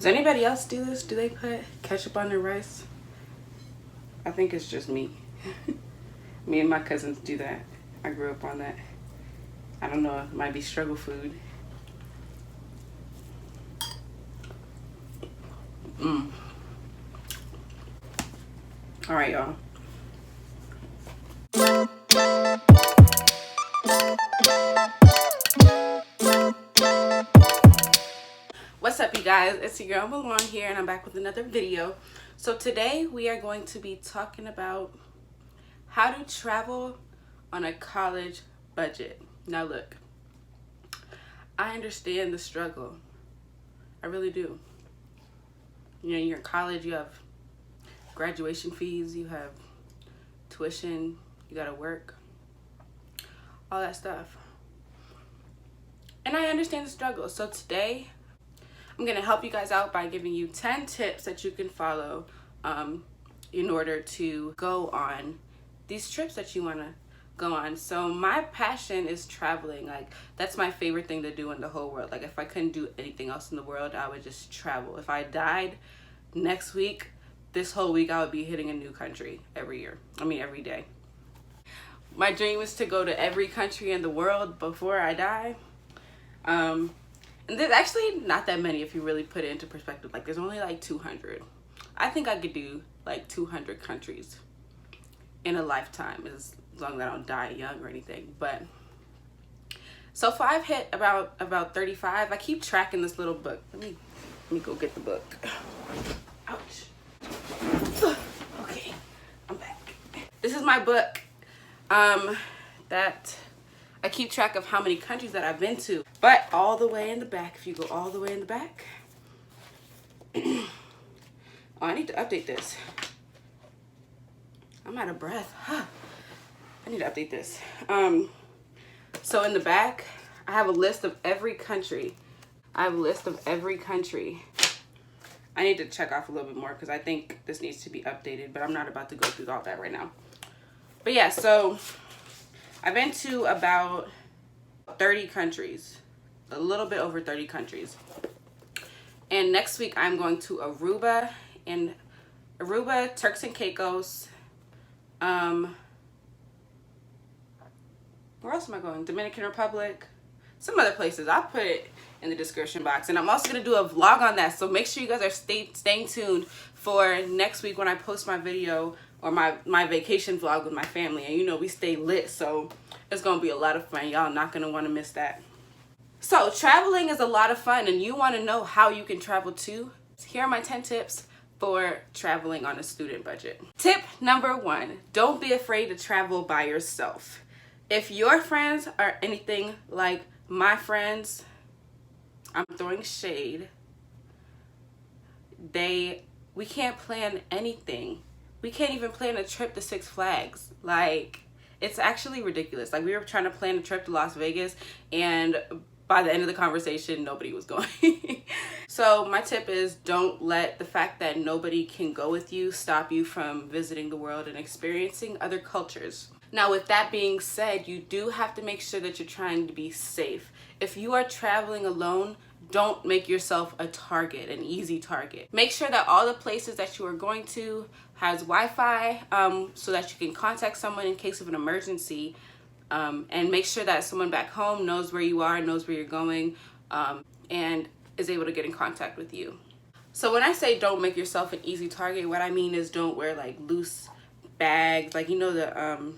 Does anybody else do this? Do they put ketchup on their rice? I think it's just me. Me and my cousins do that. I grew up on that. I don't know, it might be struggle food. All right, y'all. What's up, you guys? It's your girl Malone here, and I'm back with another video. So today we are going to be talking about how to travel on a college budget. Now look, I understand the struggle. I really do. You know, you're in college, you have graduation fees, you have tuition, you gotta work, all that stuff. And I understand the struggle. So today, I'm gonna help you guys out by giving you 10 tips that you can follow in order to go on these trips that you wanna go on. So my passion is traveling. Like, that's my favorite thing to do in the whole world. Like, if I couldn't do anything else in the world, I would just travel. If I died next week, this whole week I would be hitting a new country every day. My dream is to go to every country in the world before I die. And there's actually not that many if you really put it into perspective. Like, there's only like 200. I think I could do like 200 countries in a lifetime, as long as I don't die young or anything. But so far I've hit about 35. I keep tracking this little book. Let me go get the book. Ouch. Okay, I'm back. This is my book that I keep track of how many countries that I've been to. But all the way in the back, if you go all the way in the back, oh, I need to update this. I'm out of breath. I need to update this. So in the back, I have a list of every country. I need to check off a little bit more because I think this needs to be updated, but I'm not about to go through all that right now. But yeah, so I've been to about 30 countries, a little bit over 30 countries. And next week I'm going to Aruba, Turks and Caicos. Where else am I going? Dominican Republic, some other places. I'll put it in the description box. And I'm also going to do a vlog on that. So make sure you guys are staying tuned for next week when I post my video or my vacation vlog with my family. And you know, we stay lit, so it's going to be a lot of fun. Y'all not going to want to miss that. So traveling is a lot of fun, and you want to know how you can travel too. Here are my 10 tips for traveling on a student budget. Tip number 1, don't be afraid to travel by yourself. If your friends are anything like my friends, I'm throwing shade, we can't plan anything. We can't even plan a trip to Six Flags. Like, it's actually ridiculous. Like, we were trying to plan a trip to Las Vegas, and by the end of the conversation, nobody was going. So my tip is, don't let the fact that nobody can go with you stop you from visiting the world and experiencing other cultures. Now, with that being said, you do have to make sure that you're trying to be safe. If you are traveling alone, don't make yourself a target, an easy target. Make sure that all the places that you are going to has Wi-Fi so that you can contact someone in case of an emergency. And make sure that someone back home knows where you are, knows where you're going, and is able to get in contact with you. So when I say don't make yourself an easy target, what I mean is don't wear like loose bags, like, you know, the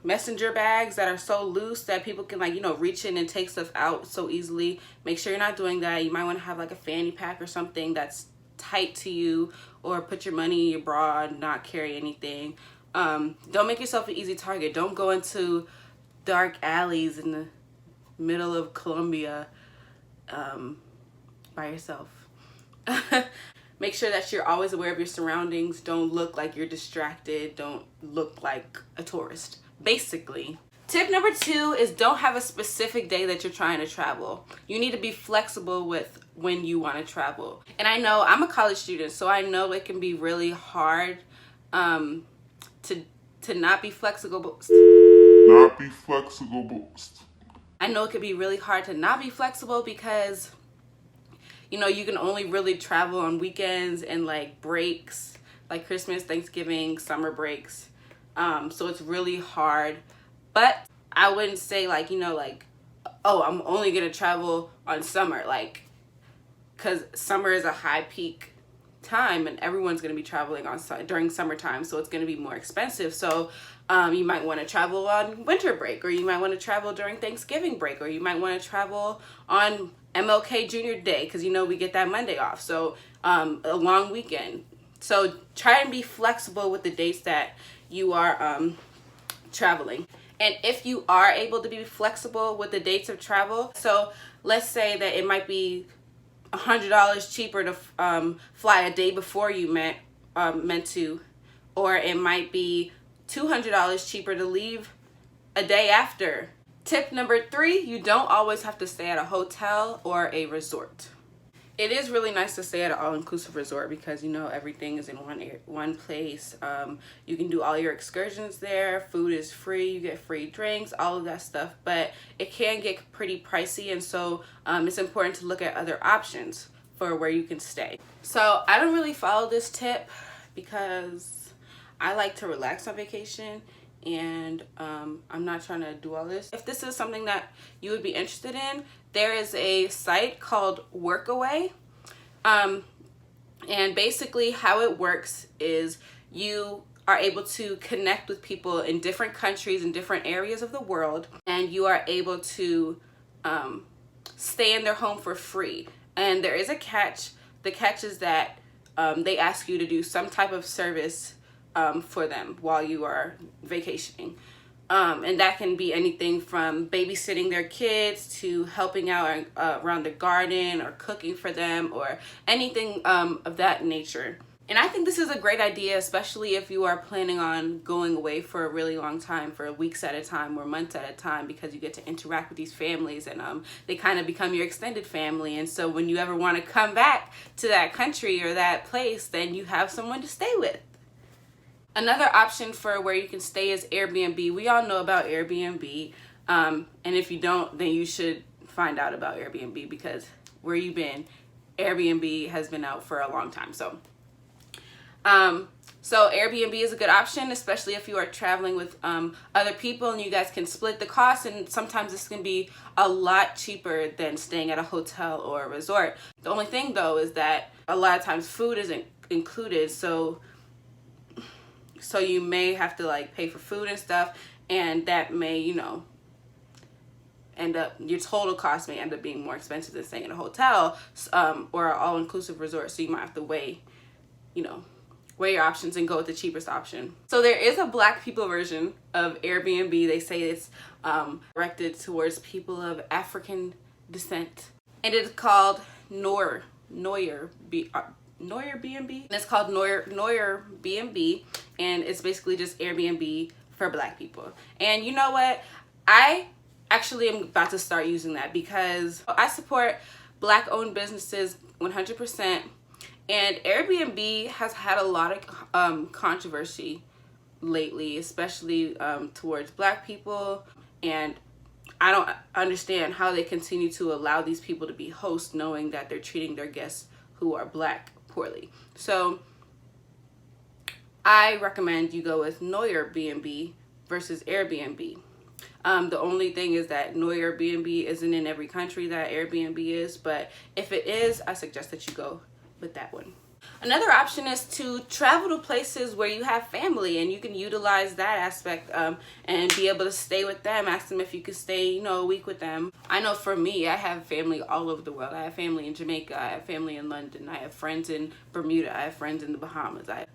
messenger bags that are so loose that people can, like, you know, reach in and take stuff out so easily. Make sure you're not doing that. You might want to have like a fanny pack or something that's tight to you, or put your money in your bra and not carry anything. Don't make yourself an easy target. Don't go into dark alleys in the middle of Colombia by yourself. Make sure that you're always aware of your surroundings. Don't look like you're distracted. Don't look like a tourist, basically. Tip number 2 is don't have a specific day that you're trying to travel. You need to be flexible with when you want to travel. And I know I'm a college student, so I know it can be really hard to not be flexible. I know it could be really hard to not be flexible because you know, you can only really travel on weekends and like breaks, like Christmas, Thanksgiving, summer breaks. So it's really hard. But I wouldn't say like, you know, like, oh, I'm only gonna travel on summer, like, because summer is a high peak time and everyone's going to be traveling on during summertime, so it's going to be more expensive. So you might want to travel on winter break, or you might want to travel during Thanksgiving break, or you might want to travel on MLK Junior Day, because you know we get that Monday off, so a long weekend. So try and be flexible with the dates that you are traveling. And if you are able to be flexible with the dates of travel, so let's say that it might be $100 cheaper to fly a day before you meant to, or it might be $200 cheaper to leave a day after. Tip number 3, you don't always have to stay at a hotel or a resort. It is really nice to stay at an all-inclusive resort because, you know, everything is in one place. You can do all your excursions there. Food is free. You get free drinks, all of that stuff. But it can get pretty pricey, and so it's important to look at other options for where you can stay. So I don't really follow this tip because I like to relax on vacation, and I'm not trying to do all this. If this is something that you would be interested in, there is a site called Workaway, and basically how it works is you are able to connect with people in different countries and different areas of the world, and you are able to stay in their home for free. And there is a catch. The catch is that they ask you to do some type of service for them while you are vacationing. And that can be anything from babysitting their kids to helping out around the garden or cooking for them or anything of that nature. And I think this is a great idea, especially if you are planning on going away for a really long time, for weeks at a time or months at a time, because you get to interact with these families, and they kind of become your extended family. And so when you ever want to come back to that country or that place, then you have someone to stay with. Another option for where you can stay is Airbnb. We all know about Airbnb. And if you don't, then you should find out about Airbnb, because where you've been, Airbnb has been out for a long time. So Airbnb is a good option, especially if you are traveling with other people and you guys can split the cost. And sometimes this can be a lot cheaper than staying at a hotel or a resort. The only thing though is that a lot of times food isn't included. So you may have to like pay for food and stuff, and that may, you know, end up, your total cost may end up being more expensive than staying in a hotel or an all-inclusive resort. So you might have to weigh your options and go with the cheapest option. So there is a Black people version of Airbnb. They say it's directed towards people of African descent, and it's called Noyer B&B. And it's called Noyer B&B, and it's basically just Airbnb for Black people. And you know what? I actually am about to start using that because I support Black-owned businesses 100%. And Airbnb has had a lot of controversy lately, especially towards Black people. And I don't understand how they continue to allow these people to be hosts knowing that they're treating their guests who are Black poorly. So I recommend you go with Noyer B&B versus Airbnb. The only thing is that Noyer B&B isn't in every country that Airbnb is, but if it is, I suggest that you go with that one. Another option is to travel to places where you have family, and you can utilize that aspect and be able to stay with them. Ask them if you could stay, a week with them. I know for me, I have family all over the world. I have family in Jamaica. I have family in London. I have friends in Bermuda. I have friends in the Bahamas. I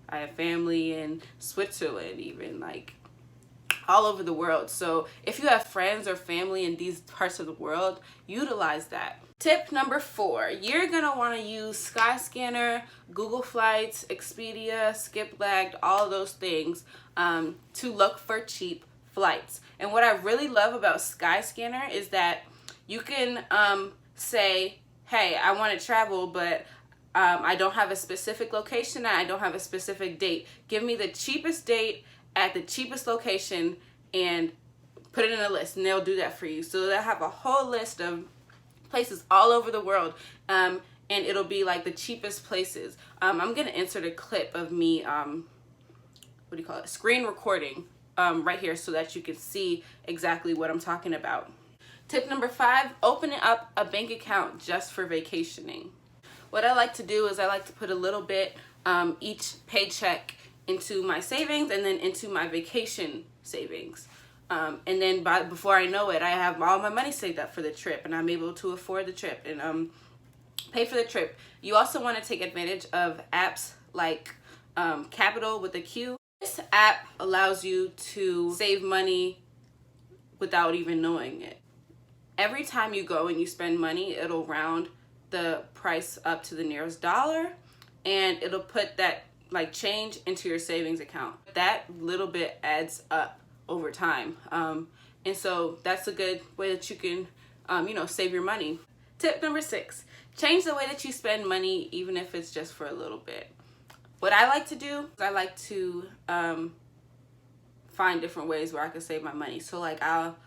have family in Switzerland, even, like all over the world. So if you have friends or family in these parts of the world, utilize that. Tip number 4, you're gonna wanna use Skyscanner, Google Flights, Expedia, Skiplagged, all those things to look for cheap flights. And what I really love about Skyscanner is that you can say, hey, I wanna travel, but I don't have a specific location and I don't have a specific date. Give me the cheapest date at the cheapest location and put it in a list, and they'll do that for you. So they'll have a whole list of places all over the world, and it'll be like the cheapest places. I'm gonna insert a clip of me, screen recording right here so that you can see exactly what I'm talking about. Tip number 5, opening up a bank account just for vacationing. What I like to do is I like to put a little bit each paycheck into my savings and then into my vacation savings. And then before I know it, I have all my money saved up for the trip, and I'm able to afford the trip and pay for the trip. You also want to take advantage of apps like Capital with a Q. This app allows you to save money without even knowing it. Every time you go and you spend money, it'll round the price up to the nearest dollar, and it'll put that like change into your savings account. That little bit adds up over time, and so that's a good way that you can save your money. Tip number 6, change the way that you spend money, even if it's just for a little bit. What I like to do is I like to find different ways where I can save my money. So like I'll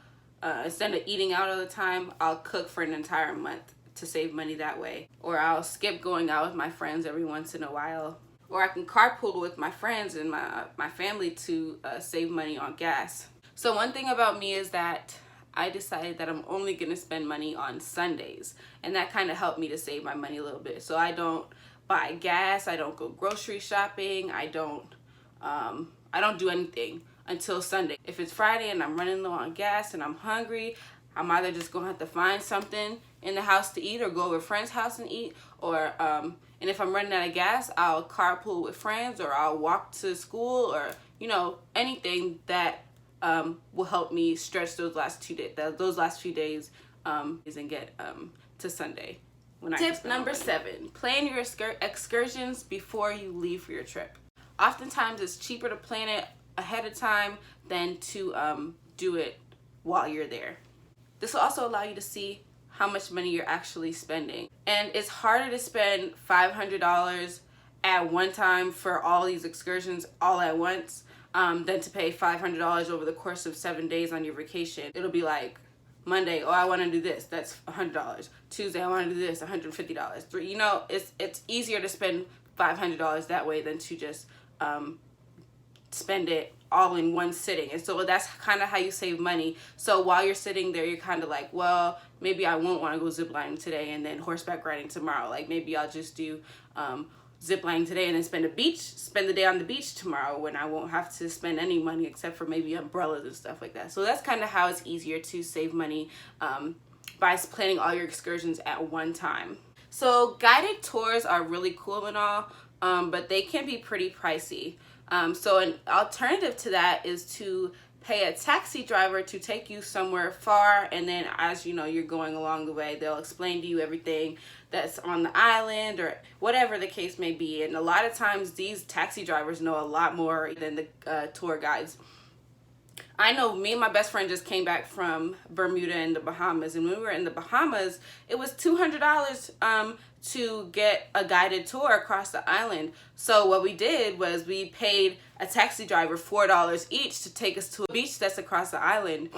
instead of eating out all the time, I'll cook for an entire month to save money that way. Or I'll skip going out with my friends every once in a while. Or I can carpool with my friends and my family to save money on gas. So one thing about me is that I decided that I'm only gonna spend money on Sundays, and that kind of helped me to save my money a little bit. So I don't buy gas, I don't go grocery shopping, I don't do anything until Sunday. If it's Friday and I'm running low on gas and I'm hungry, I'm either just gonna have to find something in the house to eat or go over a friend's house and eat, or and if I'm running out of gas, I'll carpool with friends, or I'll walk to school, or anything that will help me stretch those last few days and get to Sunday. Tip number 7, plan your excursions before you leave for your trip. Oftentimes it's cheaper to plan it ahead of time than to do it while you're there. This will also allow you to see how much money you're actually spending. And it's harder to spend $500 at one time for all these excursions all at once than to pay $500 over the course of 7 days on your vacation. It'll be like Monday, oh, I want to do this, that's $100. Tuesday, I want to do this, $150. It's easier to spend $500 that way than to just spend it all in one sitting. And so that's kind of how you save money. So while you're sitting there, you're kind of like, well, maybe I won't want to go ziplining today and then horseback riding tomorrow. Like maybe I'll just do ziplining today and then spend the day on the beach tomorrow, when I won't have to spend any money except for maybe umbrellas and stuff like that. So that's kind of how it's easier to save money by planning all your excursions at one time. So guided tours are really cool and all, but they can be pretty pricey. So an alternative to that is to pay a taxi driver to take you somewhere far, and then as you're going along the way, they'll explain to you everything that's on the island or whatever the case may be. And a lot of times these taxi drivers know a lot more than the tour guides. I know me and my best friend just came back from Bermuda and the Bahamas, and when we were in the Bahamas, it was $200 to get a guided tour across the island. So what we did was we paid a taxi driver $4 each to take us to a beach that's across the island.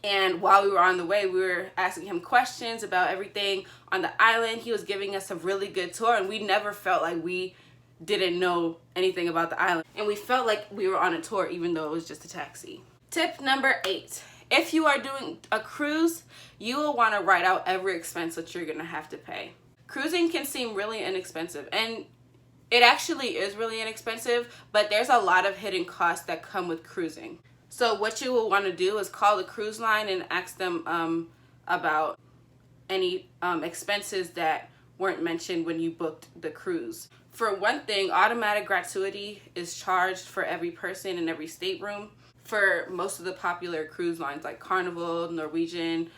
And while we were on the way, we were asking him questions about everything on the island. He was giving us a really good tour, and we never felt like we didn't know anything about the island. And we felt like we were on a tour even though it was just a taxi. Tip number 8. If you are doing a cruise, you will want to write out every expense that you're going to have to pay. Cruising can seem really inexpensive, and it actually is really inexpensive, but there's a lot of hidden costs that come with cruising. So what you will want to do is call the cruise line and ask them about any expenses that weren't mentioned when you booked the cruise. For one thing, automatic gratuity is charged for every person in every stateroom. For most of the popular cruise lines like Carnival, Norwegian,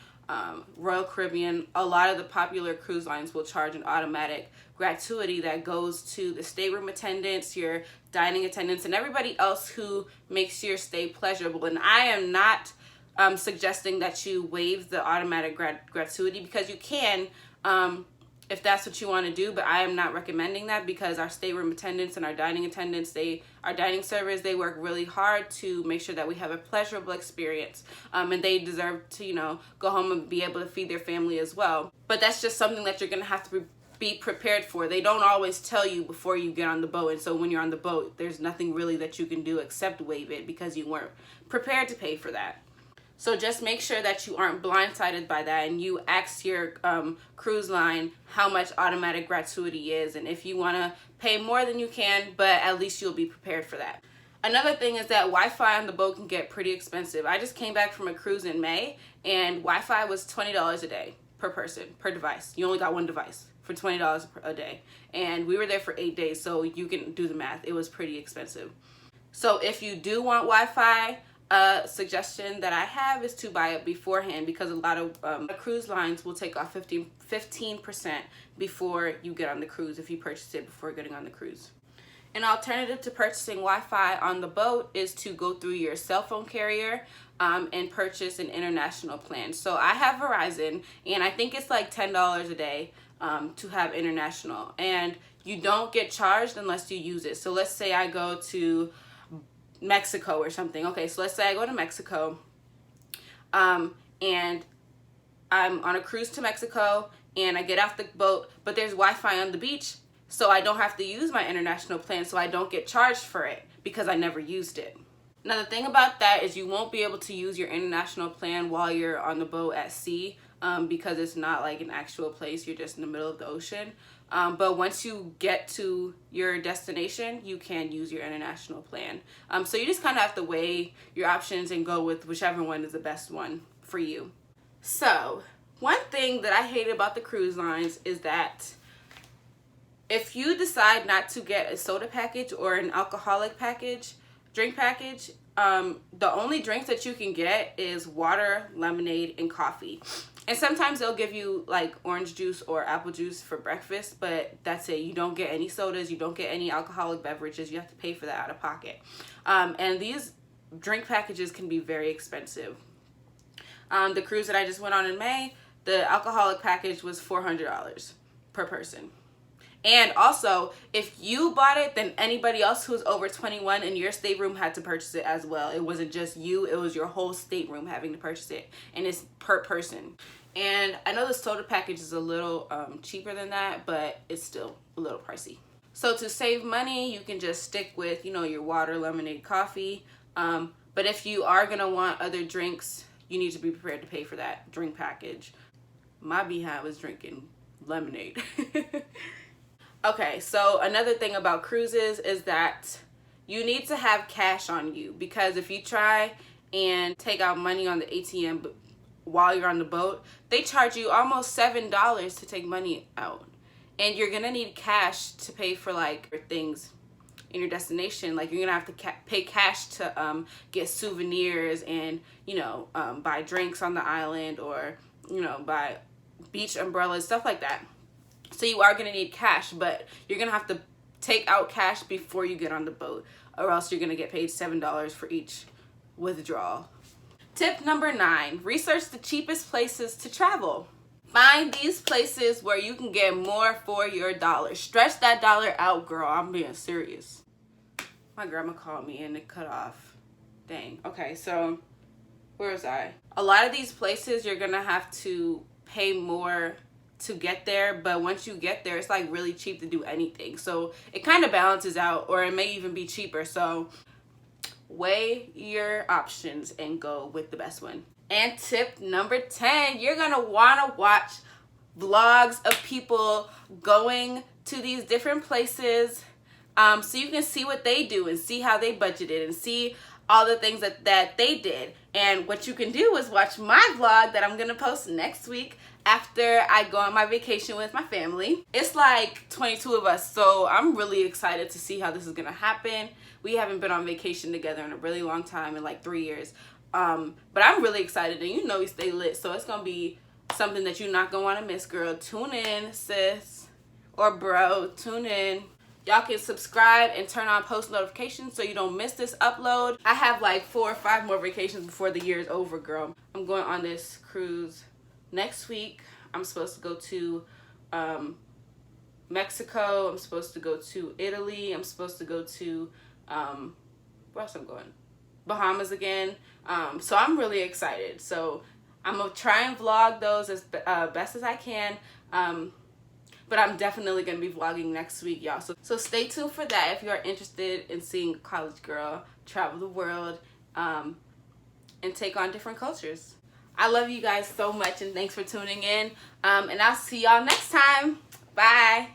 Royal Caribbean, a lot of the popular cruise lines will charge an automatic gratuity that goes to the stateroom attendants, your dining attendants, and everybody else who makes your stay pleasurable. And I am not suggesting that you waive the automatic gratuity, because you can, if that's what you want to do, but I am not recommending that because our stateroom attendants and our dining attendants, our dining servers, they work really hard to make sure that we have a pleasurable experience, and they deserve to, you know, go home and be able to feed their family as well. But that's just something that you're gonna have to be prepared for. They don't always tell you before you get on the boat, and so when you're on the boat, there's nothing really that you can do except waive it because you weren't prepared to pay for that. So just make sure that you aren't blindsided by that, and you ask your cruise line how much automatic gratuity is, and if you want to pay more than you can, but at least you'll be prepared for that. Another thing is that Wi-Fi on the boat can get pretty expensive. I just came back from a cruise in May, and Wi-Fi was $20 a day per person, per device. You only got one device for $20 a day, and we were there for 8 days, so you can do the math. It was pretty expensive. So if you do want Wi-Fi, a suggestion that I have is to buy it beforehand, because a lot of cruise lines will take off 15% before you get on the cruise if you purchase it before getting on the cruise. An alternative to purchasing Wi-Fi on the boat is to go through your cell phone carrier and purchase an international plan. So I have Verizon, and I think it's like $10 a day to have international, and you don't get charged unless you use it. So let's say I go to Mexico or something. Okay, so let's say I go to Mexico and I'm on a cruise to Mexico and I get off the boat, but there's Wi-Fi on the beach, so I don't have to use my international plan, so I don't get charged for it because I never used it. Now the thing about that is you won't be able to use your international plan while you're on the boat at sea, because it's not like an actual place, you're just in the middle of the ocean. But once you get to your destination, you can use your international plan. So you just kind of have to weigh your options and go with whichever one is the best one for you. So one thing that I hate about the cruise lines is that if you decide not to get a soda package or an alcoholic package, drink package, the only drinks that you can get is water, lemonade, and coffee. And sometimes they'll give you like orange juice or apple juice for breakfast, but that's it. You don't get any sodas, you don't get any alcoholic beverages. You have to pay for that out of pocket. And these drink packages can be very expensive. The cruise that I just went on in May, the alcoholic package was $400 per person. And also, if you bought it, then anybody else who's over 21 in your stateroom had to purchase it as well. It wasn't just you, it was your whole stateroom having to purchase it. And it's per person. And I know the soda package is a little cheaper than that, but it's still a little pricey. So to save money, you can just stick with, you know, your water, lemonade, coffee. But if you are gonna want other drinks, you need to be prepared to pay for that drink package. My behind was drinking lemonade. Okay, so another thing about cruises is that you need to have cash on you, because if you try and take out money on the ATM while you're on the boat, they charge you almost $7 to take money out. And you're gonna need cash to pay for like things in your destination. Like you're gonna have to pay cash to get souvenirs and, you know, buy drinks on the island, or, you know, buy beach umbrellas, stuff like that. So you are going to need cash, but you're going to have to take out cash before you get on the boat, or else you're going to get paid $7 for each withdrawal. Tip number 9, research the cheapest places to travel. Find these places where you can get more for your dollar. Stretch that dollar out, girl. I'm being serious. My grandma called me and it cut off. Dang. Okay, so where was I? A lot of these places you're going to have to pay more to get there, but once you get there, it's like really cheap to do anything. So it kind of balances out, or it may even be cheaper. So weigh your options and go with the best one. And tip number 10, you're gonna want to watch vlogs of people going to these different places, so you can see what they do and see how they budgeted and see all the things that they did. And what you can do is watch my vlog that I'm gonna post next week after I go on my vacation with my family. It's like 22 of us, so I'm really excited to see how this is gonna happen. We haven't been on vacation together in a really long time, in like 3 years. But I'm really excited, and you know we stay lit, so it's gonna be something that you're not gonna wanna miss, girl. Tune in, sis, or bro, tune in. Y'all can subscribe and turn on post notifications so you don't miss this upload. I have like 4 or 5 more vacations before the year is over, girl. I'm going on this cruise next week. I'm supposed to go to Mexico. I'm supposed to go to Italy. I'm supposed to go to where else I'm going? Bahamas again. So I'm really excited. So I'm gonna try and vlog those as best as I can. But I'm definitely gonna be vlogging next week, y'all. So stay tuned for that if you are interested in seeing a college girl travel the world and take on different cultures. I love you guys so much, and thanks for tuning in. And I'll see y'all next time. Bye.